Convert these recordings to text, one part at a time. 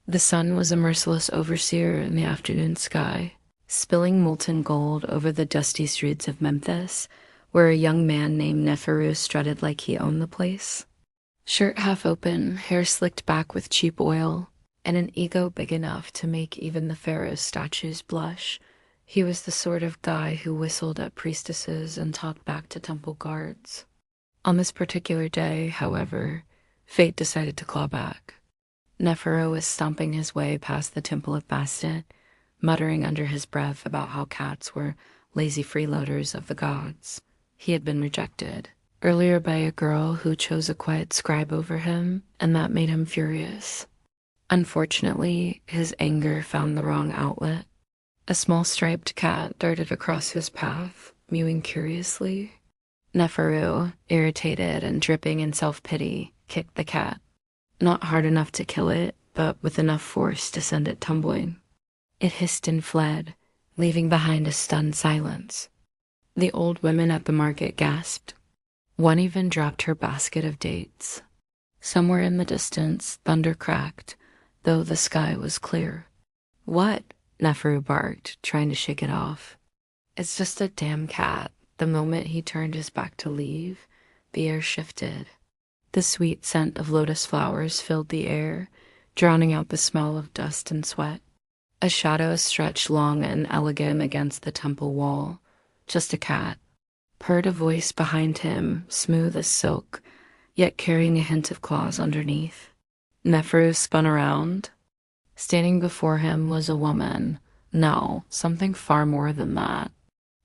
The sun was a merciless overseer in the afternoon sky, spilling molten gold over the dusty streets of Memphis, where a young man named Neferu strutted like he owned the place. Shirt half open, hair slicked back with cheap oil, and an ego big enough to make even the pharaoh's statues blush. He was the sort of guy who whistled at priestesses and talked back to temple guards. On this particular day, however, fate decided to claw back. Neferu was stomping his way past the temple of Bastet, muttering under his breath about how cats were lazy freeloaders of the gods. He had been rejected earlier by a girl who chose a quiet scribe over him, and that made him furious. Unfortunately, his anger found the wrong outlet. A small striped cat darted across his path, mewing curiously. Neferu, irritated and dripping in self-pity, kicked the cat. Not hard enough to kill it, but with enough force to send it tumbling. It hissed and fled, leaving behind a stunned silence. The old women at the market gasped. One even dropped her basket of dates. Somewhere in the distance, thunder cracked, though the sky was clear. "What?" Neferu barked, trying to shake it off. "It's just a damn cat." The moment he turned his back to leave, the air shifted. The sweet scent of lotus flowers filled the air, drowning out the smell of dust and sweat. A shadow stretched long and elegant against the temple wall. Just a cat. Heard a voice behind him, smooth as silk, yet carrying a hint of claws underneath. Neferu spun around. Standing before him was a woman. No, something far more than that.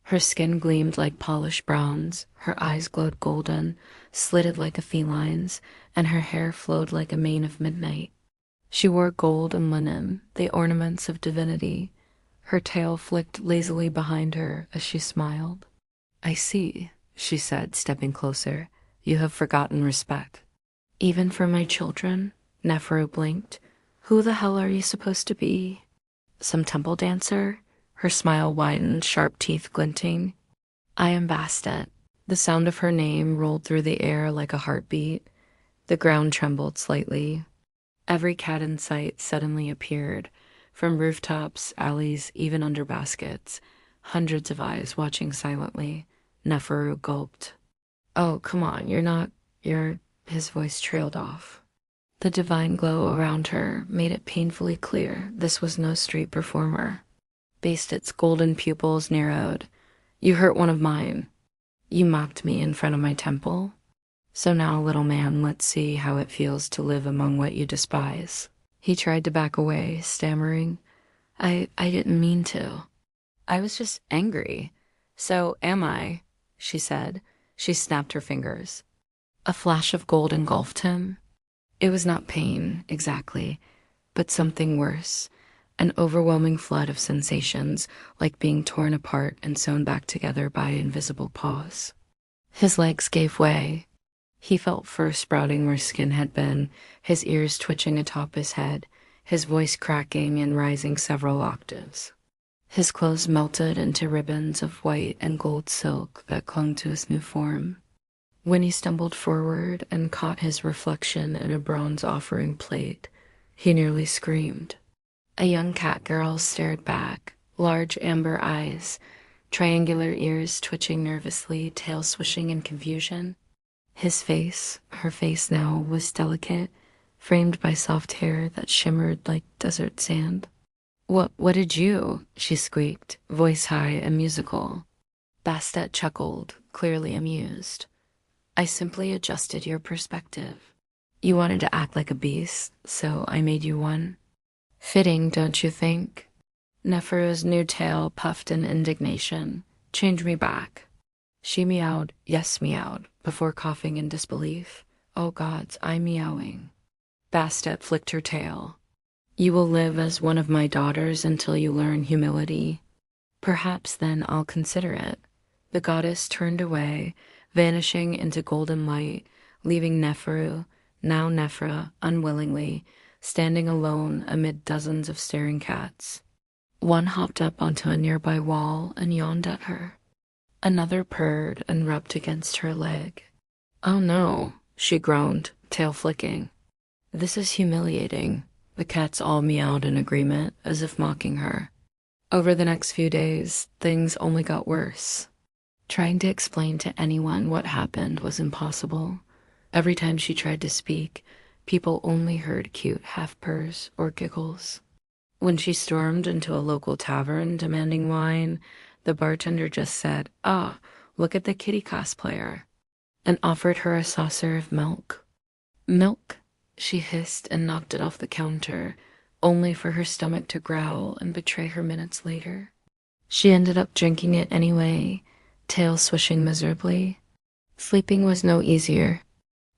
Her skin gleamed like polished bronze, her eyes glowed golden, slitted like a feline's, and her hair flowed like a mane of midnight. She wore gold and linen, the ornaments of divinity. Her tail flicked lazily behind her as she smiled. "I see," she said, stepping closer. "You have forgotten respect." "Even for my children?" Neferu blinked. "Who the hell are you supposed to be? Some temple dancer?" Her smile widened, sharp teeth glinting. "I am Bastet." The sound of her name rolled through the air like a heartbeat. The ground trembled slightly. Every cat in sight suddenly appeared, from rooftops, alleys, even under baskets. Hundreds of eyes watching silently. Neferu gulped. "Oh, come on, you're... His voice trailed off. The divine glow around her made it painfully clear this was no street performer. Bastet's golden pupils narrowed. "You hurt one of mine. You mocked me in front of my temple. So now, little man, let's see how it feels to live among what you despise." He tried to back away, stammering, I didn't mean to. I was just angry." "So am I," she said. She snapped her fingers. A flash of gold engulfed him. It was not pain, exactly, but something worse. An overwhelming flood of sensations, like being torn apart and sewn back together by invisible paws. His legs gave way. He felt fur sprouting where skin had been, his ears twitching atop his head, his voice cracking and rising several octaves. His clothes melted into ribbons of white and gold silk that clung to his new form. When he stumbled forward and caught his reflection in a bronze offering plate, he nearly screamed. A young Catgirl stared back, large amber eyes, triangular ears twitching nervously, tail swishing in confusion. His face, her face now, was delicate, framed by soft hair that shimmered like desert sand. What did you?" she squeaked, voice high and musical. Bastet chuckled, clearly amused. "I simply adjusted your perspective. You wanted to act like a beast, so I made you one. Fitting, don't you think?" Neferu's new tail puffed in indignation. "Change me back." She meowed, yes meowed, before coughing in disbelief. "Oh gods, I'm meowing." Bastet flicked her tail. "You will live as one of my daughters until you learn humility. Perhaps then I'll consider it." The goddess turned away, vanishing into golden light, leaving Neferu, now Nefra, unwillingly, standing alone amid dozens of staring cats. One hopped up onto a nearby wall and yawned at her. Another purred and rubbed against her leg. "Oh no," she groaned, tail flicking. "This is humiliating. The cats all meowed in agreement, as if mocking her. Over the next few days, things only got worse. Trying to explain to anyone what happened was impossible. Every time she tried to speak, people only heard cute half-purrs or giggles. When she stormed into a local tavern demanding wine, the bartender just said, "Ah, look at the kitty cosplayer," and offered her a saucer of milk. "Milk," she hissed and knocked it off the counter, only for her stomach to growl and betray her minutes later. She ended up drinking it anyway, tail swishing miserably. Sleeping was no easier.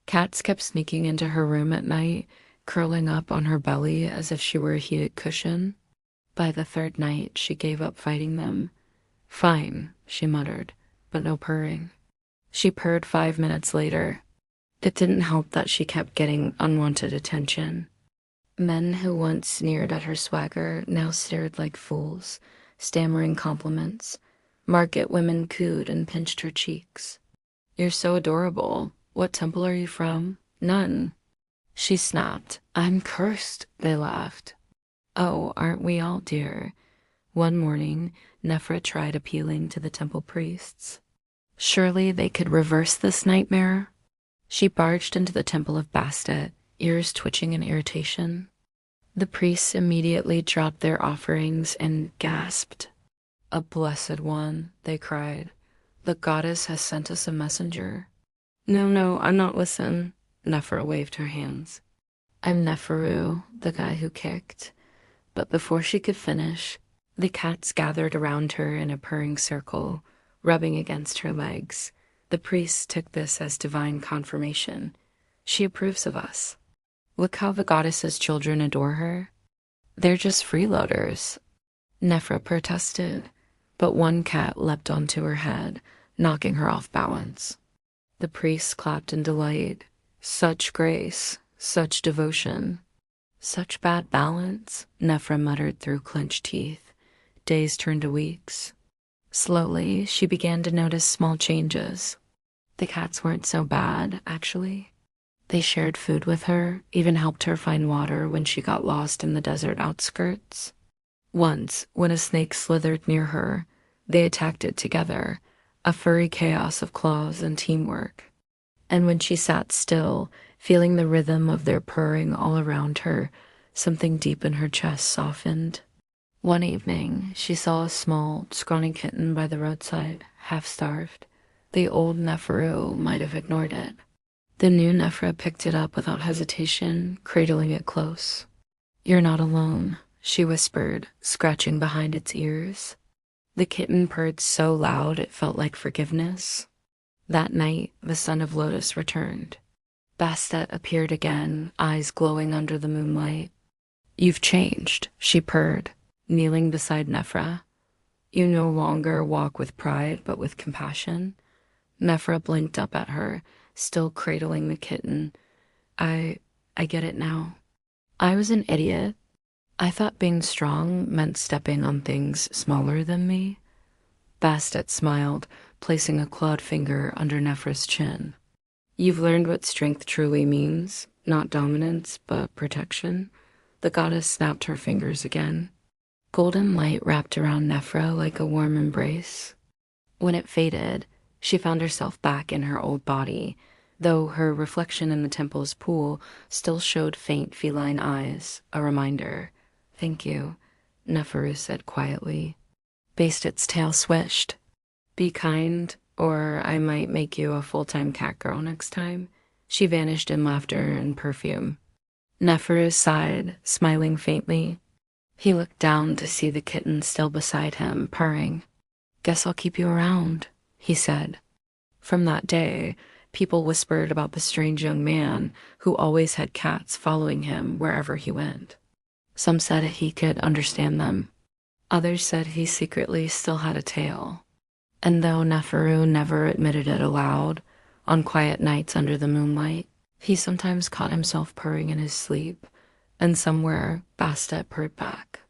Cats kept sneaking into her room at night, curling up on her belly as if she were a heated cushion. By the third night, she gave up fighting them. "Fine," she muttered, but no purring. She purred 5 minutes later. It didn't help that she kept getting unwanted attention. Men who once sneered at her swagger now stared like fools, stammering compliments. Market women cooed and pinched her cheeks. "You're so adorable. What temple are you from?" "None." She snapped. "I'm cursed," they laughed. "Oh, aren't we all, dear?" One morning, Nephra tried appealing to the temple priests. Surely they could reverse this nightmare? She barged into the temple of Bastet, ears twitching in irritation. The priests immediately dropped their offerings and gasped. "A blessed one," they cried. "The goddess has sent us a messenger." No, I'm not listen." Nephra waved her hands. "I'm Neferu, the guy who kicked." But before she could finish, the cats gathered around her in a purring circle, rubbing against her legs. The priests took this as divine confirmation. She approves of us. Look how the goddess's children adore her. They're just freeloaders. Nephra protested, but one cat leapt onto her head, knocking her off balance. The priests clapped in delight. Such grace, such devotion. "Such bad balance," Nephra muttered through clenched teeth. Days turned to weeks. Slowly, she began to notice small changes. The cats weren't so bad, actually. They shared food with her, even helped her find water when she got lost in the desert outskirts. Once, when a snake slithered near her, they attacked it together, a furry chaos of claws and teamwork. And when she sat still, feeling the rhythm of their purring all around her, something deep in her chest softened. One evening, she saw a small, scrawny kitten by the roadside, half-starved. The old Neferu might have ignored it. The new Nephra picked it up without hesitation, cradling it close. "You're not alone," she whispered, scratching behind its ears. The kitten purred so loud it felt like forgiveness. That night, the son of Lotus returned. Bastet appeared again, eyes glowing under the moonlight. "You've changed," she purred, kneeling beside Nephra. "You no longer walk with pride, but with compassion." Nephra blinked up at her, still cradling the kitten. I get it now. I was an idiot. I thought being strong meant stepping on things smaller than me." Bastet smiled, placing a clawed finger under Nephra's chin. "You've learned what strength truly means, not dominance, but protection." The goddess snapped her fingers again. Golden light wrapped around Nephra like a warm embrace. When it faded, she found herself back in her old body, though her reflection in the temple's pool still showed faint feline eyes, a reminder. "Thank you," Neferu said quietly. Bastet's tail swished. "Be kind, or I might make you a full-time Catgirl next time." She vanished in laughter and perfume. Neferu sighed, smiling faintly. He looked down to see the kitten still beside him, purring. "Guess I'll keep you around," he said. From that day, people whispered about the strange young man who always had cats following him wherever he went. Some said he could understand them. Others said he secretly still had a tail. And though Neferu never admitted it aloud, on quiet nights under the moonlight, he sometimes caught himself purring in his sleep, and somewhere Bastet purred back.